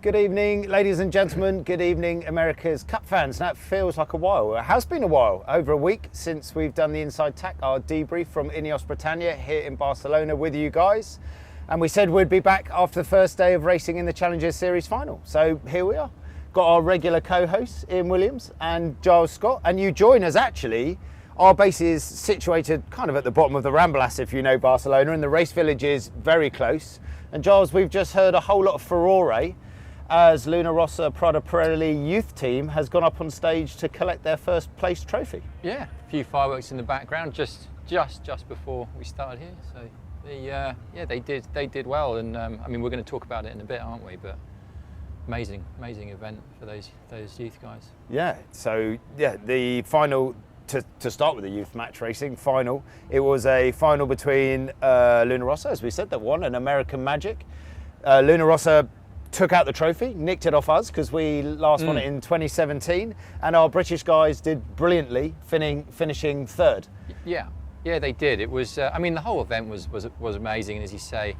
Good evening, ladies and gentlemen. Good evening, America's Cup fans. Now, it feels like a while. It has been a while, over a week since we've done the Inside Tack, our debrief from INEOS Britannia here in Barcelona with you guys. And we said we'd be back after the first day of racing in the Challengers Series final. So here we are. Got our regular co-hosts, Ian Williams and Giles Scott. And you join us, actually. Our base is situated kind of at the bottom of the Ramblas, if you know Barcelona, and the race village is very close. And Giles, we've just heard a whole lot of furore as Luna Rossa Prada Pirelli youth team has gone up on stage to collect their first place trophy. Yeah, a few fireworks in the background just before we started here. So they did well, and I mean, we're going to talk about it in a bit, aren't we? But amazing event for those youth guys. Yeah. So yeah, the final. To start with the youth match racing final, it was a final between Luna Rossa, as we said, that won, and American Magic. Luna Rossa took out the trophy, nicked it off us because we last won it in 2017, and our British guys did brilliantly, finishing third. Yeah, they did. It was, I mean, the whole event was amazing, and as you say,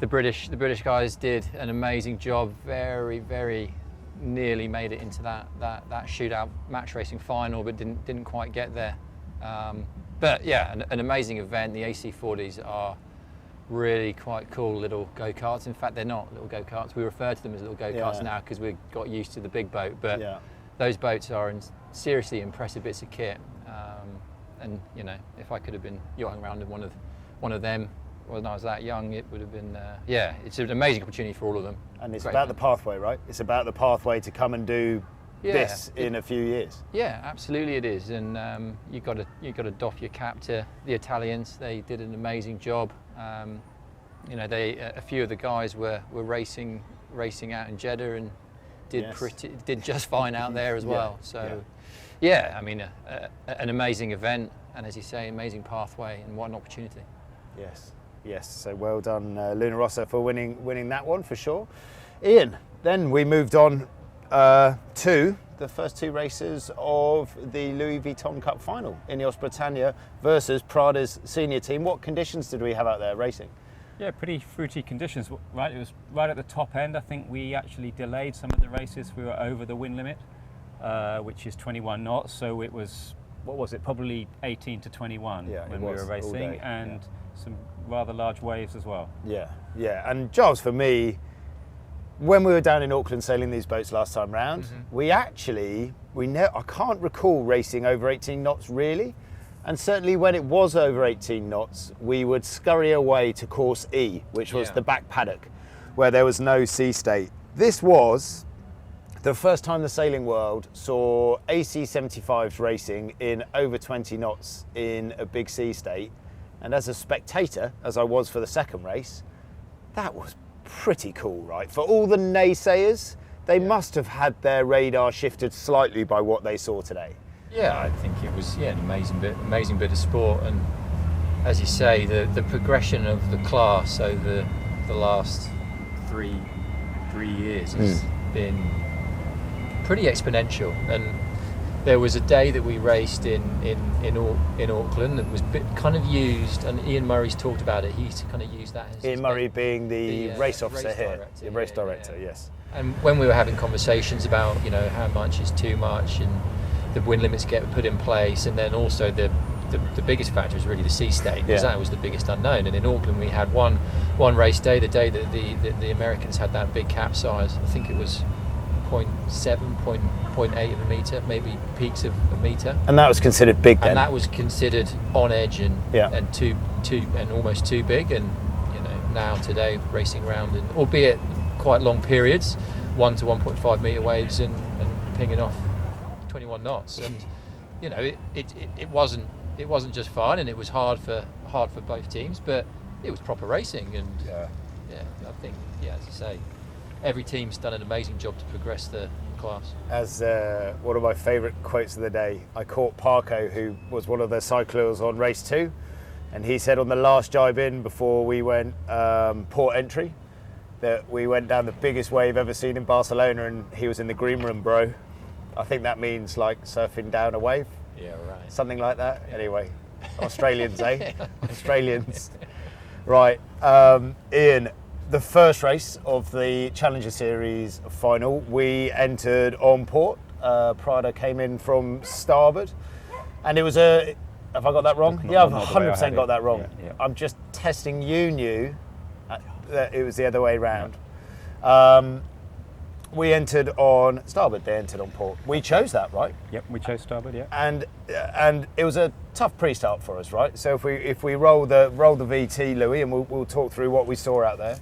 the British guys did an amazing job. Very nearly made it into that shootout match racing final, but didn't quite get there. But yeah, an amazing event. The AC40s are really quite cool little go-karts. In fact, they're not little go-karts. We refer to them as little go-karts now because we've got used to the big boat. But those boats are seriously impressive bits of kit. And you know, if I could have been yachting around in one of them when I was that young, it would have been, it's an amazing opportunity for all of them. And it's about the pathway, right? It's about the pathway to come and do this in a few years. Yeah, absolutely it is. And you've got to doff your cap to the Italians. They did an amazing job. You know, a few of the guys were racing out in Jeddah and did just fine out there as well. So I mean, an amazing event, and as you say, amazing pathway, and what an opportunity. Yes, so well done Luna Rossa for winning that one for sure. Ian, then we moved on to the first two races of the Louis Vuitton Cup Final, INEOS Britannia versus Prada's senior team. What conditions did we have out there racing? Yeah, pretty fruity conditions, right? It was right at the top end. I think we actually delayed some of the races. We were over the wind limit, which is 21 knots, so it was, what was it, probably 18 to 21 when we were racing, and some rather large waves as well. Yeah, and Giles, for me, when we were down in Auckland sailing these boats last time round, I can't recall racing over 18 knots really, and certainly when it was over 18 knots, we would scurry away to course E, which was the back paddock, where there was no sea state. This was the first time the sailing world saw AC-75s racing in over 20 knots in a big sea state. And as a spectator, as I was for the second race, that was pretty cool, right? For all the naysayers, they must have had their radar shifted slightly by what they saw today. Yeah, I think it was an amazing bit of sport, and as you say, the progression of the class over the last three years has been pretty exponential. And there was a day that we raced in Auckland that was kind of used, and Ian Murray's talked about it. He's kind of used that as Ian Murray being the race officer race here, director, the race director, yes. And when we were having conversations about, you know, how much is too much and the wind limits get put in place, and then also the biggest factor is really the sea state, because that was the biggest unknown. And in Auckland we had one race day, the day that the Americans had that big capsize. I think it was 0.7, 0.8 of a metre, maybe peaks of a metre. And that was considered big then? And that was considered on edge and too and almost too big. And you know, now today racing around, in, albeit quite long periods, 1 to 1.5 metre waves and pinging off 21 knots. And you know, it wasn't just fun, and it was hard for both teams, but it was proper racing. And I think as I say, every team's done an amazing job to progress the class. As one of my favourite quotes of the day, I caught Parko, who was one of the cyclists on race 2, and he said on the last jibe in before we went port entry that we went down the biggest wave ever seen in Barcelona, and he was in the green room, bro. I think that means like surfing down a wave. Yeah, right. Something like that. Yeah. Anyway, Australians, eh? Australians. Right, Ian, the first race of the Challenger Series final, we entered on port. Prada came in from starboard, and it was a. Have I got that wrong? Yeah, I've 100% got that wrong. Yeah. I'm just testing. You knew that it was the other way round. We entered on starboard. They entered on port. We chose that, right? Yep, we chose starboard. Yeah. And it was a tough pre-start for us, right? So if we roll the VT, Louis, and we'll talk through what we saw out there.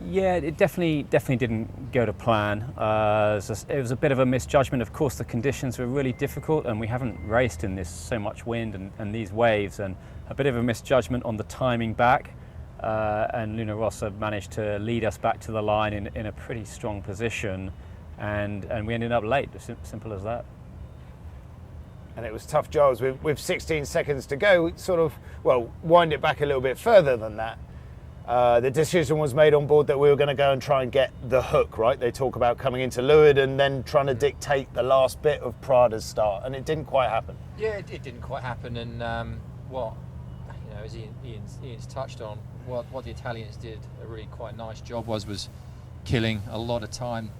Yeah, it definitely didn't go to plan. It was a bit of a misjudgment. Of course, the conditions were really difficult, and we haven't raced in this so much wind and these waves, and a bit of a misjudgment on the timing back. And Luna Rossa managed to lead us back to the line in a pretty strong position, and we ended up late. Simple as that. And it was tough, Giles. With 16 seconds to go, sort of, wind it back a little bit further than that. The decision was made on board that we were going to go and try and get the hook, right? They talk about coming into leeward and then trying to dictate the last bit of Prada's start, and it didn't quite happen. Yeah, it didn't quite happen, and as Ian's touched on, what the Italians did a really quite nice job was killing a lot of time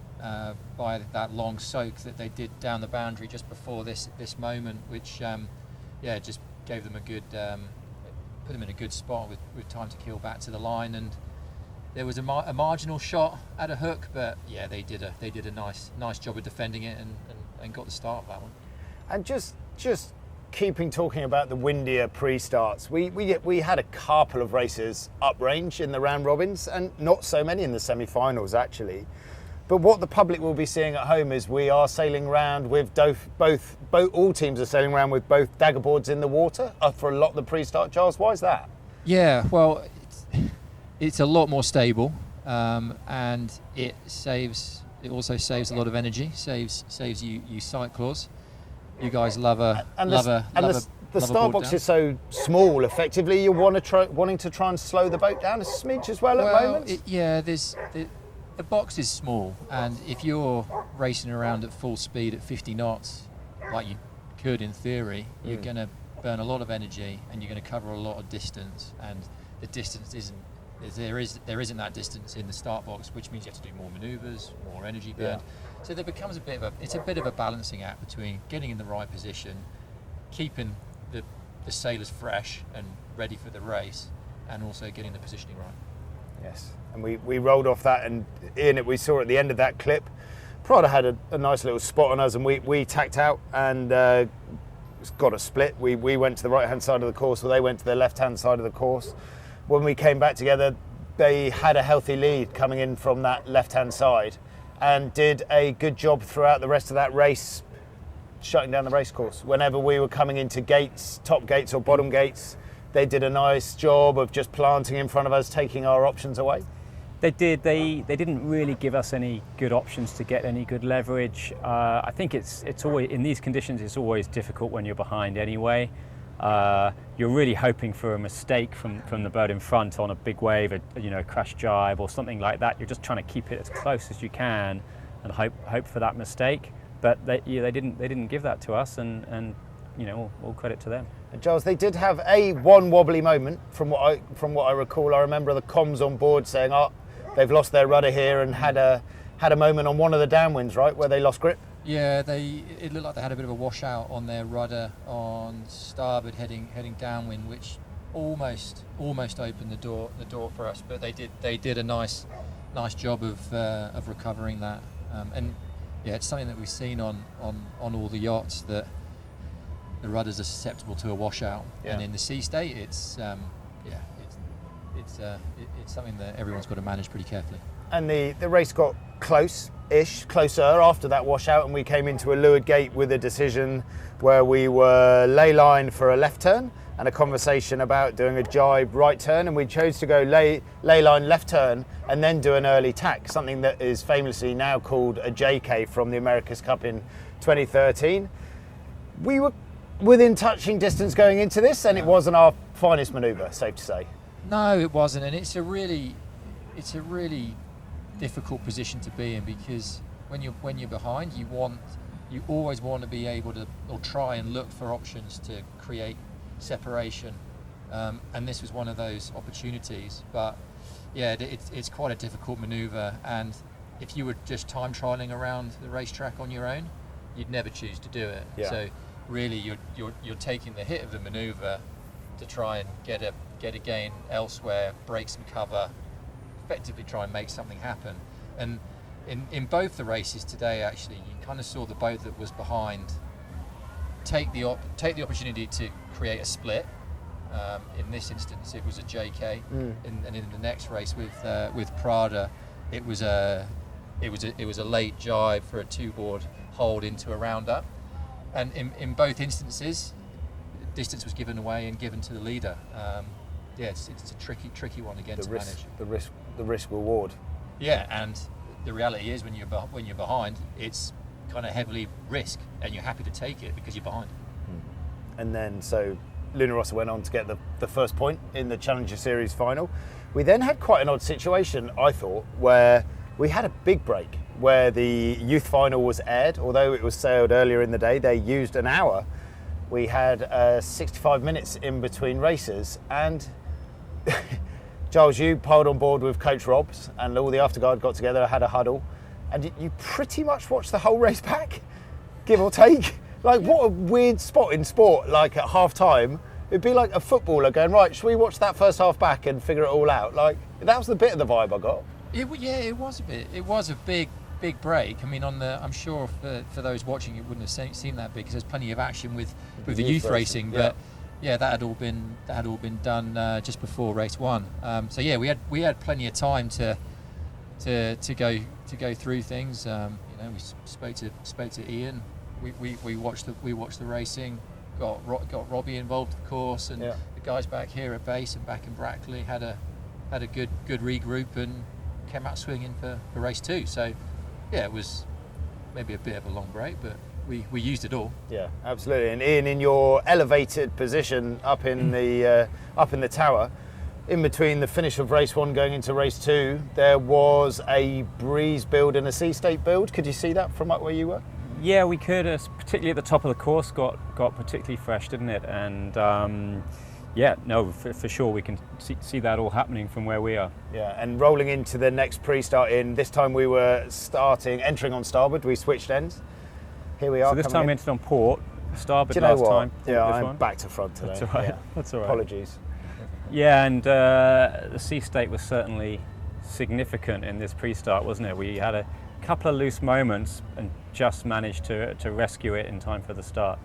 by that long soak that they did down the boundary just before this moment, which just gave them a good put them in a good spot with time to kill back to the line. And there was a marginal shot at a hook, but yeah, they did a nice job of defending it and got the start of that one. And just talking about the windier pre-starts, we had a couple of races uprange in the round robins, and not so many in the semi-finals actually. But what the public will be seeing at home is we are sailing around with all teams are sailing around with both dagger boards in the water for a lot of the pre-start. Charles, why is that? Yeah, well, it's a lot more stable, and it also saves a lot of energy. Saves you cyclists. You guys the start box is so small. Effectively, you're wanting to try and slow the boat down a smidge as well at moments. The box is small, and if you're racing around at full speed at 50 knots, like you could in theory, you're going to burn a lot of energy, and you're going to cover a lot of distance. And the distance there isn't that distance in the start box, which means you have to do more manoeuvres, more energy burned. Yeah. So there becomes a bit of a balancing act between getting in the right position, keeping the sailors fresh and ready for the race, and also getting the positioning right. Yes, and we rolled off that, and Ian, we saw at the end of that clip, Prada had a nice little spot on us, and we tacked out and got a split. We went to the right-hand side of the course, or they went to the left-hand side of the course. When we came back together, they had a healthy lead coming in from that left-hand side and did a good job throughout the rest of that race, shutting down the race course. Whenever we were coming into gates, top gates or bottom gates, they did a nice job of just planting in front of us, taking our options away. They did. They didn't really give us any good options to get any good leverage. I think it's always, in these conditions, it's always difficult when you're behind anyway. You're really hoping for a mistake from the boat in front on a big wave, a crash jibe or something like that. You're just trying to keep it as close as you can and hope for that mistake. But they didn't give that to us, and all credit to them. And Giles, they did have one wobbly moment from what I recall. I remember the comms on board saying, they've lost their rudder here, and had a moment on one of the downwinds, right, where they lost grip. Yeah, it looked like they had a bit of a washout on their rudder on starboard heading downwind, which almost opened the door for us. But they did a nice job of recovering that. And yeah, it's something that we've seen on all the yachts, that the rudders are susceptible to a washout. Yeah. And in the sea state, it's something that everyone's got to manage pretty carefully. And the race got closer after that washout, and we came into a leeward gate with a decision where we were ley line for a left turn and a conversation about doing a jibe right turn, and we chose to go ley line left turn and then do an early tack, something that is famously now called a JK from the America's Cup in 2013. We were within touching distance going into this, and it wasn't our finest manoeuvre, safe to say. No, it wasn't, and it's a really difficult position to be in, because when you're behind, you always want to be able to, or try and look for options to create separation, and this was one of those opportunities. But it's quite a difficult manoeuvre, and if you were just time trialing around the racetrack on your own, you'd never choose to do it. Yeah. So really you're taking the hit of the manoeuvre to try and get a gain elsewhere, break some cover, effectively try and make something happen. And in both the races today, actually, you kind of saw the boat that was behind take the opportunity to create a split. In this instance, it was a JK, and in the next race with Prada, it was a late jibe for a two-board hold into a roundup, and in both instances, distance was given away and given to the leader. It's a tricky one again to manage. The risk reward. Yeah, and the reality is when you're behind, it's kind of heavily risk, and you're happy to take it because you're behind. And then so Luna Rossa went on to get the first point in the Challenger Series final. We then had quite an odd situation, I thought, where we had a big break where the youth final was aired. Although it was sailed earlier in the day, they used an hour. We had 65 minutes in between races, and Giles, you piled on board with Coach Robs, and all the afterguard got together, had a huddle, and you pretty much watched the whole race back, give or take. Like, what a weird spot in sport, like at half time. It'd be like a footballer going, right, should we watch that first half back and figure it all out? Like, that was the bit of the vibe I got. It was a bit. It was a big break. I mean, I'm sure for those watching, it wouldn't have seen that big because there's plenty of action with the youth racing. But yeah, that had all been done just before race one. So yeah, we had plenty of time to go through things. We spoke to Ian. We watched the racing. Got Robbie involved, of course, and the guys back here at base and back in Brackley had a good regroup and came out swinging for race two. So yeah, it was maybe a bit of a long break, but we used it all. Yeah, absolutely. And Ian, in your elevated position up in the tower, in between the finish of race one going into race two, there was a breeze build and a sea state build. Could you see that from up where you were? Yeah, we could, particularly at the top of the course, got particularly fresh, didn't it? And for sure we can see that all happening from where we are. Yeah, and rolling into the next pre-start this time we were entering on starboard, we switched ends. Here we are. So this time we entered on port, starboard. Do you know last what? time. Yeah, I'm back to front today. That's all right. Yeah. That's all right. Apologies. Yeah, and the sea state was certainly significant in this pre-start, wasn't it? We had a couple of loose moments and just managed to rescue it in time for the start.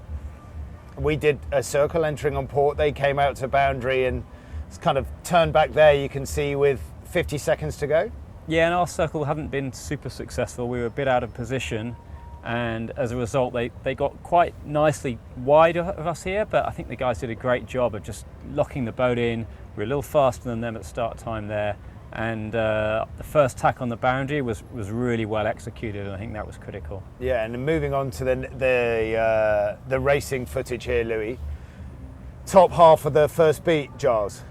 We did a circle entering on port. They came out to boundary and it's kind of turned back there, you can see, with 50 seconds to go. Yeah, and our circle hadn't been super successful. We were a bit out of position, and as a result they got quite nicely wide of us here, but I think the guys did a great job of just locking the boat in. We were a little faster than them at start time there, and the first tack on the boundary was really well executed, and I think that was critical. Yeah, and moving on to the racing footage here, Louis. Top half of the first beat, Giles.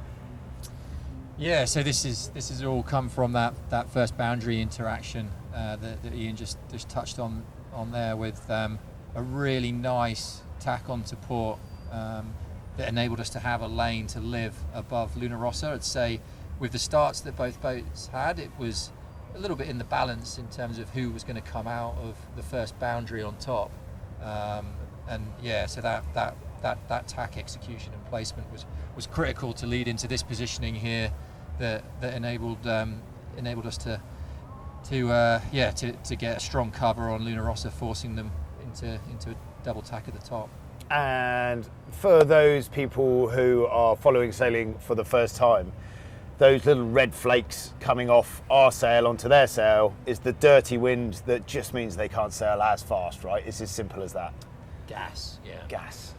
Yeah, so this is all come from that first boundary interaction that Ian just touched on there, with a really nice tack onto port that enabled us to have a lane to live above Luna Rossa. I'd say with the starts that both boats had, it was a little bit in the balance in terms of who was going to come out of the first boundary on top, and yeah, so that tack execution and placement was critical to lead into this positioning here that enabled us to get a strong cover on Luna Rossa, forcing them into a double tack at the top. And for those people who are following sailing for the first time, those little red flakes coming off our sail onto their sail is the dirty wind that just means they can't sail as fast, right? It's as simple as that. Gas, yeah. Gas.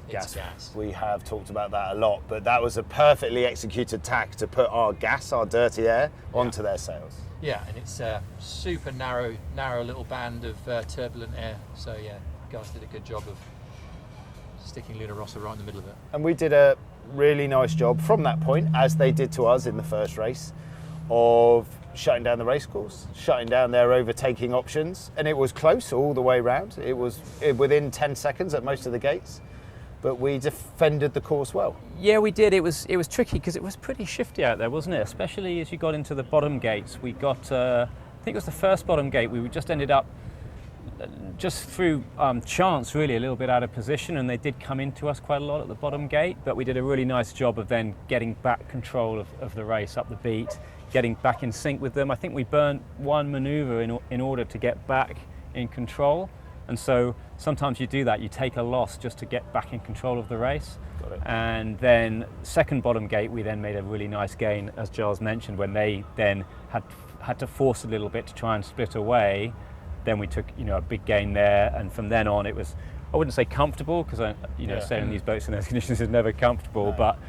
We have talked about that a lot, but that was a perfectly executed tack to put our gas, our dirty air, onto their sails. Yeah, and it's a super narrow little band of turbulent air. So yeah, guys did a good job of sticking Luna Rossa right in the middle of it. And we did a really nice job from that point, as they did to us in the first race, of shutting down the race course, shutting down their overtaking options, and it was close all the way round. It was within 10 seconds at most of the gates. but we defended the course well. Yeah, we did. It was tricky because it was pretty shifty out there, wasn't it? Especially as you got into the bottom gates. We got, I think it was the first bottom gate, we just ended up just through chance really a little bit out of position, and they did come into us quite a lot at the bottom gate, but we did a really nice job of then getting back control of the race up the beat, getting back in sync with them. I think we burnt one manoeuvre in order to get back in control, and so sometimes you do that, you take a loss just to get back in control of the race. Got it. And then second bottom gate we then made a really nice gain, as Giles mentioned, when they then had to force a little bit to try and split away. Then we took, a big gain there, and from then on it was, I wouldn't say comfortable, because sailing these boats in those conditions is never comfortable, but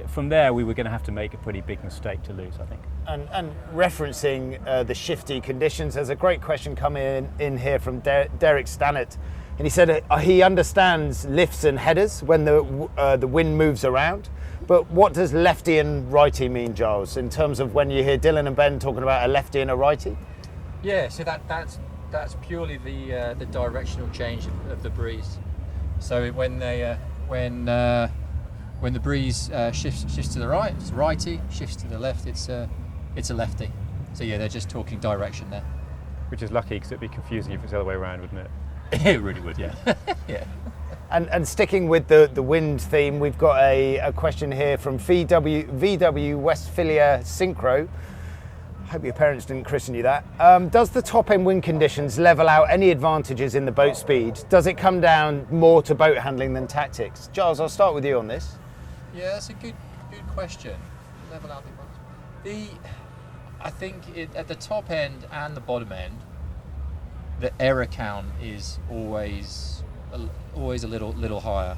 from there we were going to have to make a pretty big mistake to lose, I think. And referencing the shifty conditions, there's a great question coming in here from Derek Stannett, and he said he understands lifts and headers when the wind moves around, but what does lefty and righty mean, Giles, in terms of when you hear Dylan and Ben talking about a lefty and a righty? Yeah, so that's purely the directional change of the breeze. So when the breeze shifts to the right, it's righty. Shifts to the left, it's a lefty. So yeah, they're just talking direction there. Which is lucky, because it'd be confusing if it's the other way around, wouldn't it? It really would, yeah. Yeah. And sticking with the wind theme, we've got a question here from VW Westphalia Synchro. Hope your parents didn't christen you that. Does the top end wind conditions level out any advantages in the boat speed? Does it come down more to boat handling than tactics? Giles, I'll start with you on this. Yeah, that's a good question. Level out the I think at the top end and the bottom end, the error count is always a little higher,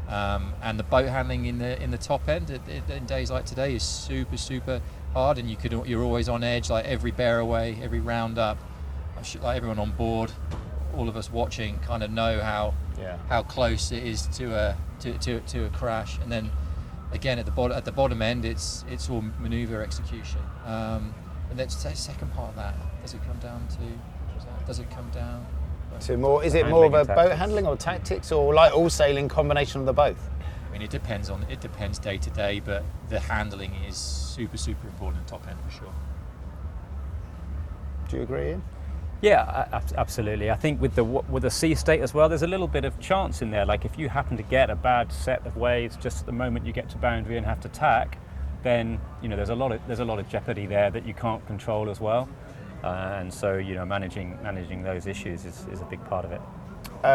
and the boat handling in the top end in days like today is super hard, and you're always on edge, like every bear away, every round up. I'm sure like everyone on board, all of us watching, kind of know how close it is to a crash. And then again at the bottom end, it's all manoeuvre execution. And then the second part of that, does it come down to more? Is it more of a boat handling or tactics, or like all sailing combination of the both? I mean, it depends day to day, but the handling is super important at top end for sure. Do you agree, Ian? Yeah, absolutely. I think with the sea state as well, there's a little bit of chance in there. Like if you happen to get a bad set of waves just at the moment you get to boundary and have to tack, then there's a lot of jeopardy there that you can't control as well. And so managing those issues is a big part of it.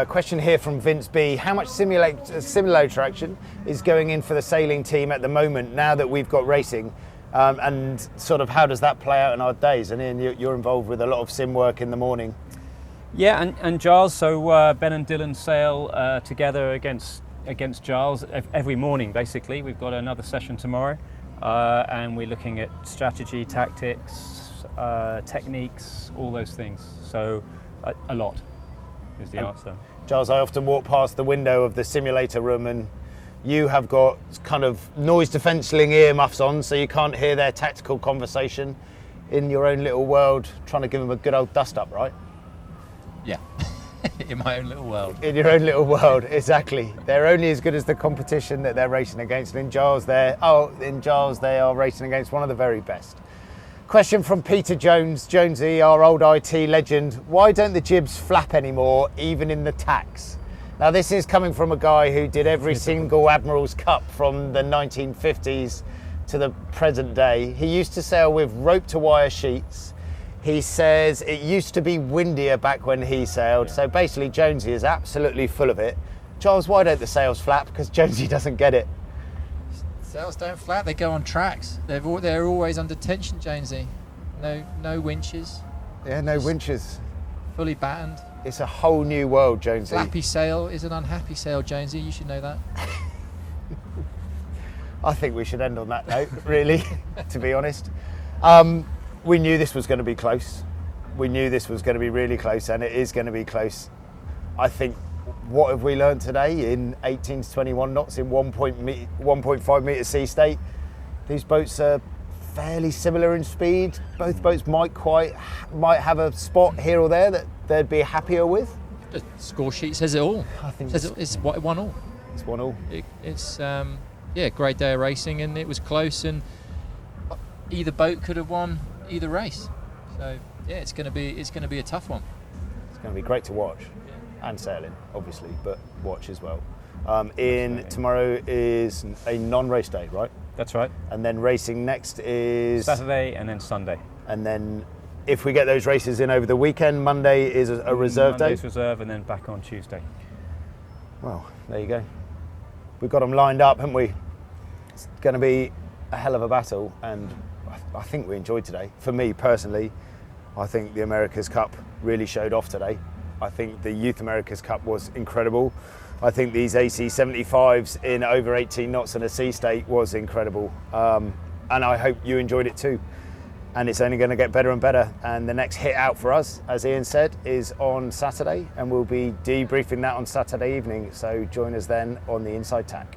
Question here from Vince B. How much simulator action is going in for the sailing team at the moment now that we've got racing? And sort of how does that play out in our days? And Ian, you're involved with a lot of sim work in the morning. Yeah, and Giles, so Ben and Dylan sail together against Giles every morning, basically. We've got another session tomorrow, and we're looking at strategy, tactics, techniques, all those things. So a lot is the answer. Giles, I often walk past the window of the simulator room, and you have got kind of noise defencelling earmuffs on, so you can't hear their tactical conversation in your own little world, trying to give them a good old dust up, right? Yeah, in my own little world. In your own little world, exactly. They're only as good as the competition that they're racing against. And in Giles, they are racing against one of the very best. Question from Peter Jonesy, our old IT legend. Why don't the jibs flap anymore, even in the tacks? Now, this is coming from a guy who did every single Admiral's Cup from the 1950s to the present day. He used to sail with rope-to-wire sheets. He says it used to be windier back when he sailed. So basically, Jonesy is absolutely full of it. Giles, why don't the sails flap? Because Jonesy doesn't get it. Sails don't flap, they go on tracks. They're always under tension, Jonesy. No winches. Yeah, no winches. Fully battened. It's a whole new world, Jonesy. Flappy sail is an unhappy sail, Jonesy. You should know that. I think we should end on that note, really, to be honest. We knew this was going to be close. We knew this was going to be really close, and it is going to be close. I think, what have we learned today in 18 to 21 knots in 1.5 metre sea state? These boats are fairly similar in speed. Both boats might have a spot here or there that they'd be happier with. The score sheet says it all. I think it's 1-1. It's 1-1. It's great day of racing, and it was close, and either boat could have won either race. So yeah, it's going to be a tough one. It's going to be great to watch, and sailing obviously, but watch as well. Tomorrow is a non-race day, right? That's right. And then racing next is Saturday and then Sunday. And then if we get those races in over the weekend, Monday is a reserve day. Monday's reserve, and then back on Tuesday. Well, there you go. We've got them lined up, haven't we? It's going to be a hell of a battle, and I think we enjoyed today. For me personally, I think the America's Cup really showed off today. I think the Youth America's Cup was incredible. I think these AC 75s in over 18 knots in a sea state was incredible. And I hope you enjoyed it too. And it's only going to get better and better. And the next hit out for us, as Ian said, is on Saturday, and we'll be debriefing that on Saturday evening. So join us then on the Inside Tack.